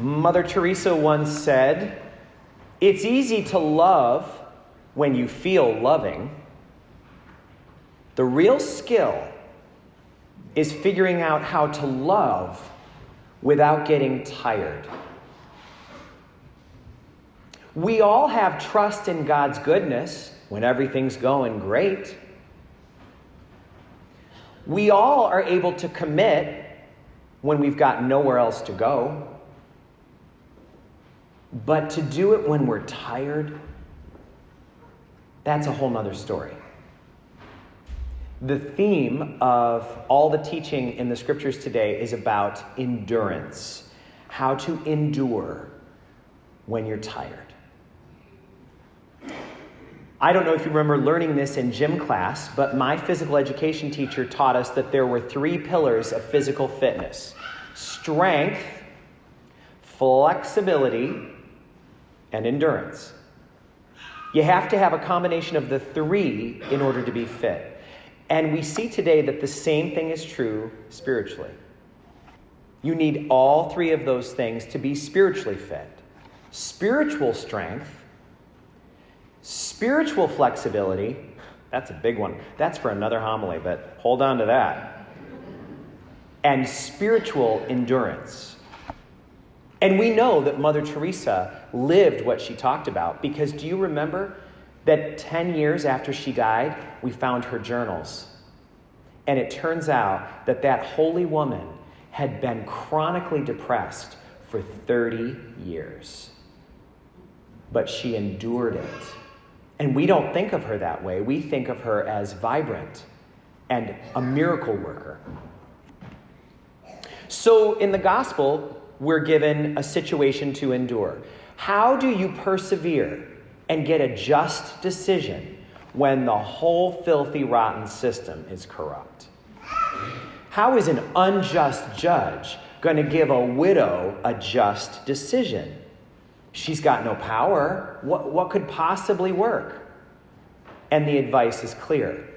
Mother Teresa once said, "It's easy to love when you feel loving. The real skill is figuring out how to love without getting tired." We all have trust in God's goodness when everything's going great. We all are able to commit when we've got nowhere else to go. But to do it when we're tired, that's a whole nother story. The theme of all the teaching in the scriptures today is about endurance, how to endure when you're tired. I don't know if you remember learning this in gym class, but my physical education teacher taught us that there were 3 pillars of physical fitness: strength, flexibility, and endurance. You have to have a combination of the 3 in order to be fit. And we see today that the same thing is true spiritually. You need all 3 of those things to be spiritually fit: spiritual strength, spiritual flexibility. That's a big one. That's for another homily, but hold on to that. And spiritual endurance. And we know that Mother Teresa lived what she talked about, because do you remember that 10 years after she died, we found her journals? And it turns out that that holy woman had been chronically depressed for 30 years. But she endured it. And we don't think of her that way. We think of her as vibrant and a miracle worker. So in the gospel, we're given a situation to endure. How do you persevere and get a just decision when the whole filthy, rotten system is corrupt? How is an unjust judge going to give a widow a just decision? She's got no power. What could possibly work? And the advice is clear.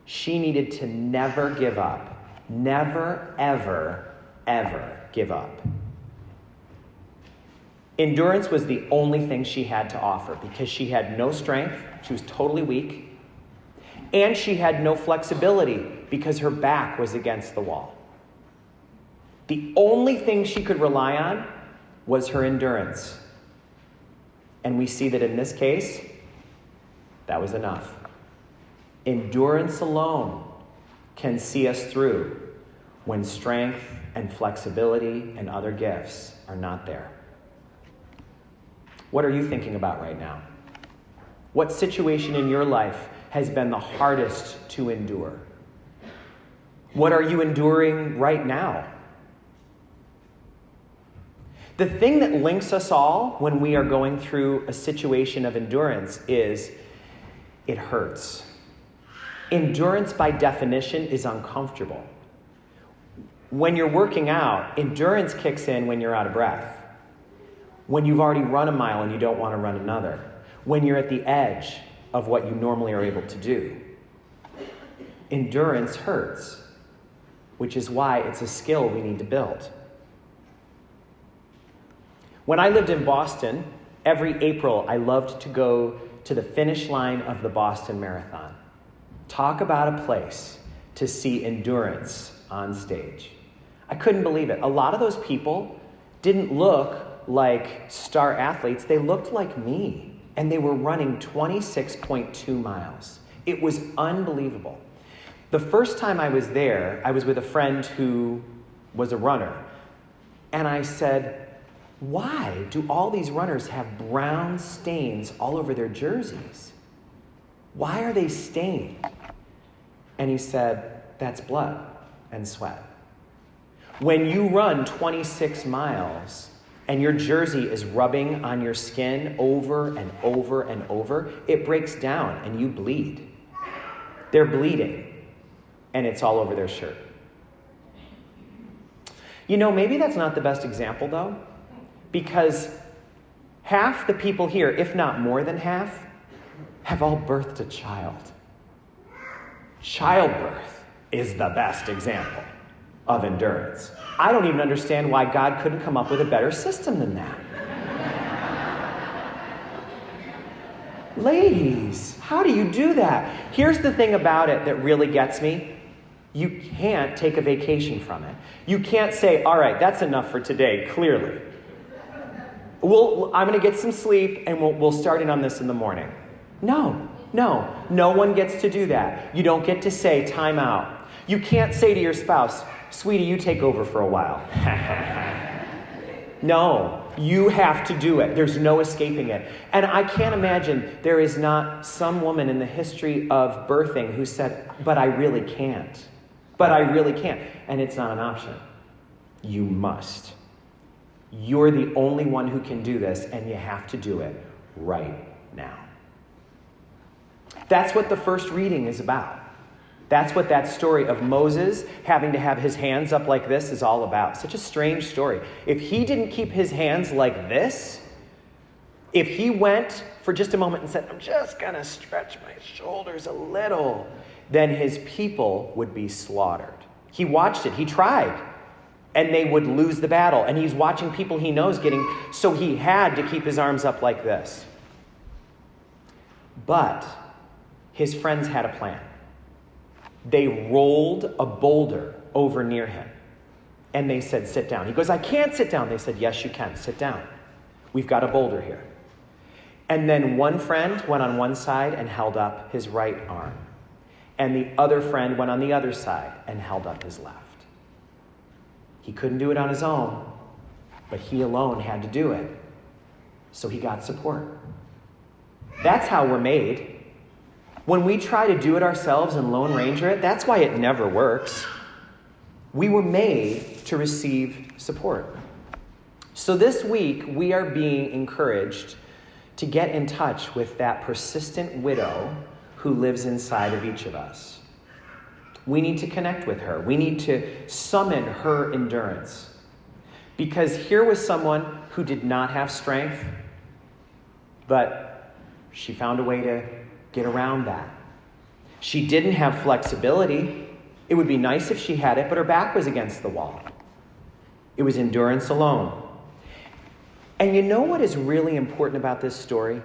She needed to never give up. Never, ever, ever give up. Endurance was the only thing she had to offer, because she had no strength. She was totally weak. And she had no flexibility because her back was against the wall. The only thing she could rely on was her endurance. And we see that in this case, that was enough. Endurance alone can see us through when strength and flexibility and other gifts are not there. What are you thinking about right now? What situation in your life has been the hardest to endure? What are you enduring right now? The thing that links us all when we are going through a situation of endurance is it hurts. Endurance, by definition, is uncomfortable. When you're working out, endurance kicks in when you're out of breath. When you've already run a mile and you don't want to run another. When you're at the edge of what you normally are able to do. Endurance hurts, which is why it's a skill we need to build. When I lived in Boston, every April I loved to go to the finish line of the Boston Marathon. Talk about a place to see endurance on stage. I couldn't believe it. A lot of those people didn't look like star athletes. They looked like me, and they were running 26.2 miles. It was unbelievable. The first time I was there, I was with a friend who was a runner, and I said, "Why do all these runners have brown stains all over their jerseys? Why are they stained?" And he said, "That's blood and sweat." When you run 26 miles and your jersey is rubbing on your skin over and over and over, it breaks down and you bleed. They're bleeding, and it's all over their shirt. You know, maybe that's not the best example, though, because half the people here, if not more than half, have all birthed a child. Childbirth is the best example. of endurance. I don't even understand why God couldn't come up with a better system than that. Ladies, how do you do that? Here's the thing about it that really gets me. You can't take a vacation from it. You can't say, all right, that's enough for today, clearly. I'm going to get some sleep and we'll start in on this in the morning. No one gets to do that. You don't get to say time out. You can't say to your spouse, sweetie, you take over for a while. No, you have to do it. There's no escaping it. And I can't imagine there is not some woman in the history of birthing who said, but I really can't. And it's not an option. You must. You're the only one who can do this, and you have to do it right now. That's what the first reading is about. That's what that story of Moses having to have his hands up like this is all about. Such a strange story. If he didn't keep his hands like this, if he went for just a moment and said, I'm just going to stretch my shoulders a little, then his people would be slaughtered. He watched it. He tried. And they would lose the battle. And he's watching people he knows so he had to keep his arms up like this. But his friends had a plan. They rolled a boulder over near him. And they said, sit down. He goes, I can't sit down. They said, yes, you can. Sit down. We've got a boulder here. And then one friend went on one side and held up his right arm. And the other friend went on the other side and held up his left. He couldn't do it on his own, but he alone had to do it. So he got support. That's how we're made. When we try to do it ourselves and Lone Ranger it, that's why it never works. We were made to receive support. So this week, we are being encouraged to get in touch with that persistent widow who lives inside of each of us. We need to connect with her. We need to summon her endurance. Because here was someone who did not have strength, but she found a way to get around that. She didn't have flexibility. It would be nice if she had it, but her back was against the wall. It was endurance alone. And you know what is really important about this story?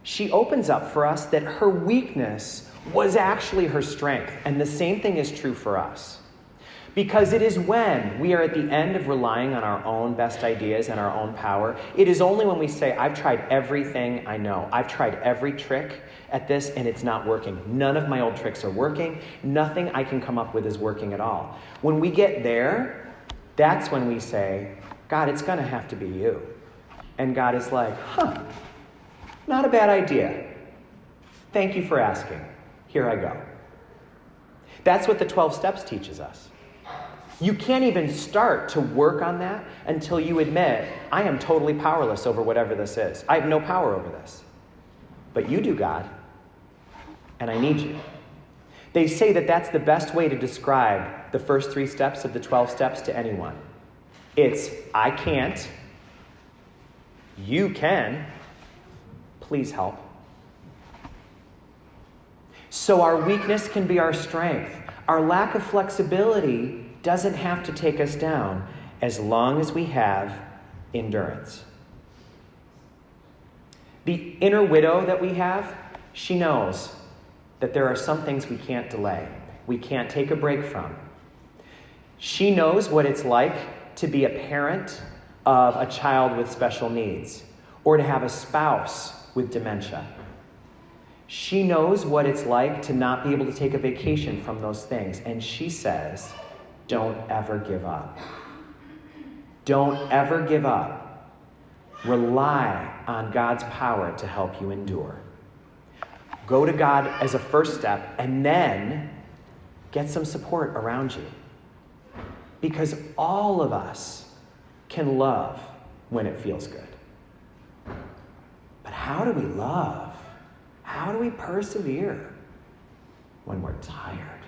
She opens up for us that her weakness was actually her strength. And the same thing is true for us. Because it is when we are at the end of relying on our own best ideas and our own power, it is only when we say, I've tried everything I know. I've tried every trick at this and it's not working. None of my old tricks are working. Nothing I can come up with is working at all. When we get there, that's when we say, God, it's going to have to be you. And God is like, not a bad idea. Thank you for asking. Here I go. That's what the 12 steps teaches us. You can't even start to work on that until you admit, I am totally powerless over whatever this is. I have no power over this. But you do, God, and I need you. They say that that's the best way to describe the first 3 steps of the 12 steps to anyone. It's, I can't, you can, please help. So our weakness can be our strength. Our lack of flexibility doesn't have to take us down as long as we have endurance. The inner widow that we have, she knows that there are some things we can't delay. We can't take a break from. She knows what it's like to be a parent of a child with special needs or to have a spouse with dementia. She knows what it's like to not be able to take a vacation from those things. And she says, don't ever give up. Don't ever give up. Rely on God's power to help you endure. Go to God as a first step and then get some support around you. Because all of us can love when it feels good. But how do we love? How do we persevere when we're tired?